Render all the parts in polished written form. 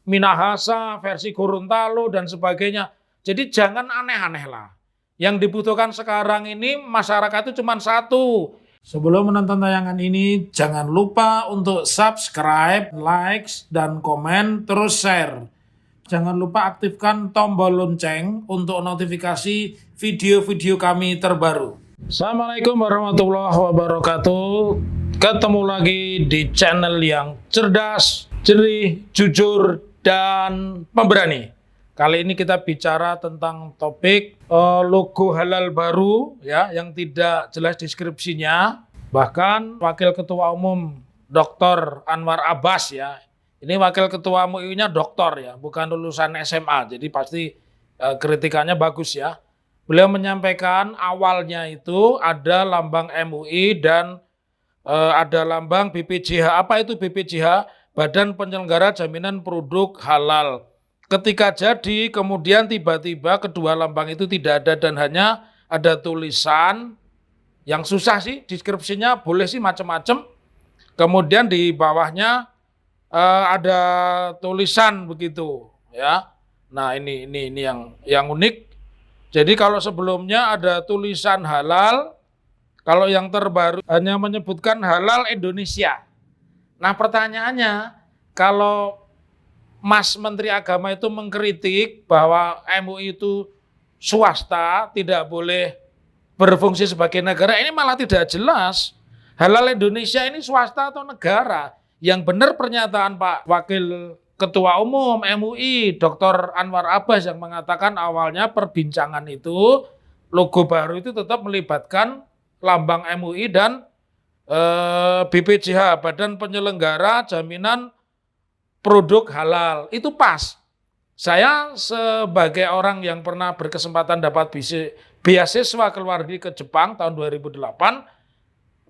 Minahasa, versi Gorontalo, dan sebagainya. Jadi jangan aneh-aneh lah. Yang dibutuhkan sekarang ini masyarakat itu cuma satu. Sebelum menonton tayangan ini, jangan lupa untuk subscribe, like, dan komen, terus share. Jangan lupa aktifkan tombol lonceng untuk notifikasi video-video kami terbaru. Assalamualaikum warahmatullahi wabarakatuh. Ketemu lagi di channel yang cerdas, jernih, jujur, dan pemberani. Kali ini kita bicara tentang topik logo halal baru ya, yang tidak jelas deskripsinya. Bahkan Wakil Ketua Umum Dr. Anwar Abbas ya, ini Wakil Ketua MUI-nya doktor ya, bukan lulusan SMA, jadi pasti kritikannya bagus ya. Beliau menyampaikan awalnya itu ada lambang MUI dan ada lambang BPJH. Apa itu BPJH? Badan Penyelenggara Jaminan Produk Halal. Ketika jadi, kemudian tiba-tiba kedua lambang itu tidak ada dan hanya ada tulisan yang susah sih, deskripsinya boleh sih macam-macam. Kemudian di bawahnya ada tulisan begitu ya. Nah ini yang unik. Jadi kalau sebelumnya ada tulisan halal, kalau yang terbaru hanya menyebutkan halal Indonesia. Nah pertanyaannya, kalau Mas Menteri Agama itu mengkritik bahwa MUI itu swasta, tidak boleh berfungsi sebagai negara, ini malah tidak jelas. Halal Indonesia ini swasta atau negara? Yang benar pernyataan Pak Wakil Ketua Umum MUI, Dr. Anwar Abbas yang mengatakan awalnya perbincangan itu, logo baru itu tetap melibatkan lambang MUI dan BPJH, Badan Penyelenggara Jaminan Produk Halal. Itu pas. Saya sebagai orang yang pernah berkesempatan dapat beasiswa ke luar negeri ke Jepang tahun 2008,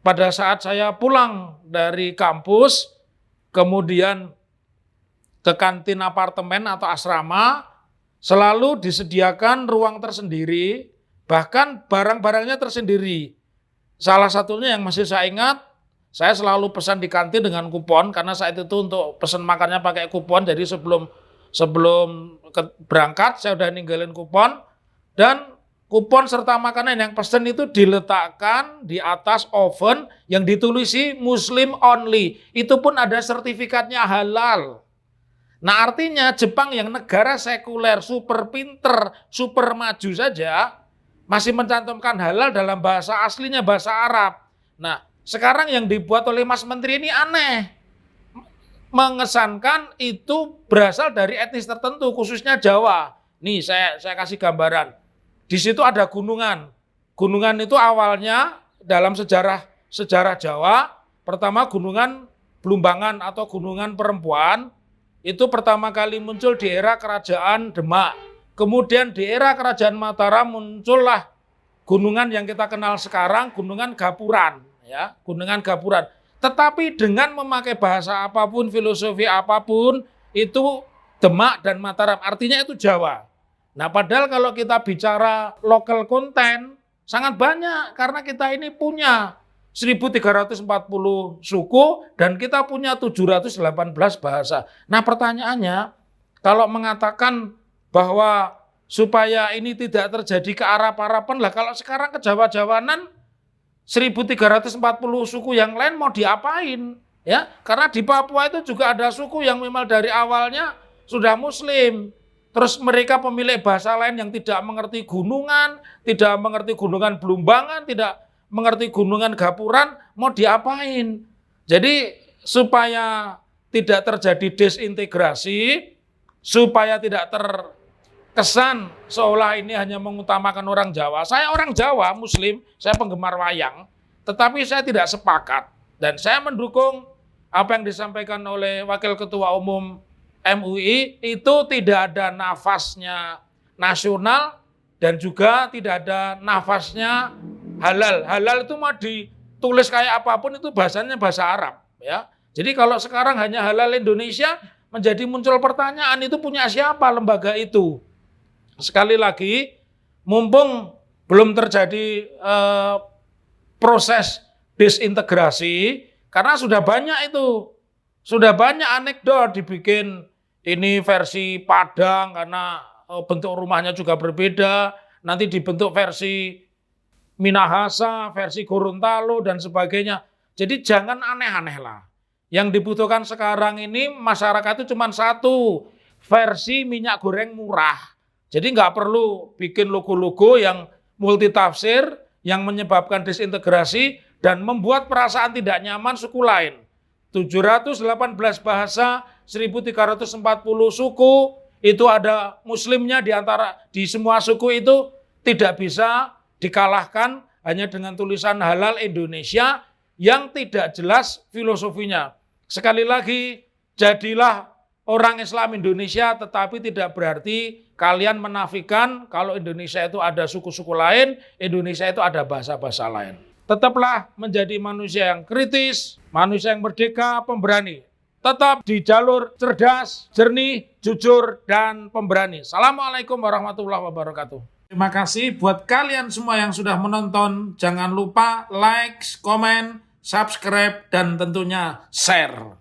pada saat saya pulang dari kampus, kemudian ke kantin apartemen atau asrama, selalu disediakan ruang tersendiri, bahkan barang-barangnya tersendiri. Salah satunya yang masih saya ingat, saya selalu pesan di kantin dengan kupon, karena saat itu untuk pesan makannya pakai kupon, jadi sebelum berangkat saya udah ninggalin kupon, dan kupon serta makanan yang pesan itu diletakkan di atas oven yang ditulisi Muslim only. Itu pun ada sertifikatnya halal. Nah artinya Jepang yang negara sekuler, super pinter, super maju saja, masih mencantumkan halal dalam bahasa aslinya, bahasa Arab. Nah sekarang yang dibuat oleh Mas Menteri ini aneh. Mengesankan itu berasal dari etnis tertentu, khususnya Jawa. Nih saya kasih gambaran. Di situ ada gunungan. Gunungan itu awalnya dalam sejarah Jawa, pertama gunungan Blumbangan atau gunungan perempuan, itu pertama kali muncul di era Kerajaan Demak. Kemudian di era Kerajaan Mataram muncullah gunungan yang kita kenal sekarang, Gunungan Gapuran. Ya, Gunungan Gapuran. Tetapi dengan memakai bahasa apapun, filosofi apapun, itu Demak dan Mataram, artinya itu Jawa. Nah padahal kalau kita bicara local content, sangat banyak, karena kita ini punya 1340 suku, dan kita punya 718 bahasa. Nah pertanyaannya, kalau mengatakan bahwa supaya ini tidak terjadi kearab-araban, lah kalau sekarang ke Jawa-Jawanan, 1340 suku yang lain mau diapain? Ya, karena di Papua itu juga ada suku yang memang dari awalnya sudah Muslim. Terus mereka pemilik bahasa lain yang tidak mengerti gunungan, tidak mengerti gunungan Blumbangan, tidak mengerti gunungan Gapuran, mau diapain? Jadi supaya tidak terjadi desintegrasi, supaya tidak terkesan seolah ini hanya mengutamakan orang Jawa. Saya orang Jawa, Muslim, saya penggemar wayang, tetapi saya tidak sepakat. Dan saya mendukung apa yang disampaikan oleh Wakil Ketua Umum MUI, itu tidak ada nafasnya nasional dan juga tidak ada nafasnya halal. Halal itu mau ditulis kayak apapun itu bahasanya bahasa Arab. Ya. Jadi kalau sekarang hanya halal Indonesia, menjadi muncul pertanyaan, itu punya siapa lembaga itu? Sekali lagi, mumpung belum terjadi proses disintegrasi, karena sudah banyak anekdot dibikin ini versi Padang karena bentuk rumahnya juga berbeda, nanti dibentuk versi Minahasa, versi Gorontalo, dan sebagainya. Jadi jangan aneh-aneh lah. Yang dibutuhkan sekarang ini masyarakat itu cuma satu, versi minyak goreng murah. Jadi nggak perlu bikin logo-logo yang multitafsir, yang menyebabkan disintegrasi, dan membuat perasaan tidak nyaman suku lain. 718 bahasa, 1340 suku, itu ada muslimnya di semua suku itu, tidak bisa dikalahkan hanya dengan tulisan halal Indonesia yang tidak jelas filosofinya. Sekali lagi, jadilah orang Islam Indonesia, tetapi tidak berarti kalian menafikan kalau Indonesia itu ada suku-suku lain, Indonesia itu ada bahasa-bahasa lain. Tetaplah menjadi manusia yang kritis, manusia yang merdeka, pemberani. Tetap di jalur cerdas, jernih, jujur, dan pemberani. Assalamualaikum warahmatullahi wabarakatuh. Terima kasih buat kalian semua yang sudah menonton. Jangan lupa like, komen, subscribe, dan tentunya share.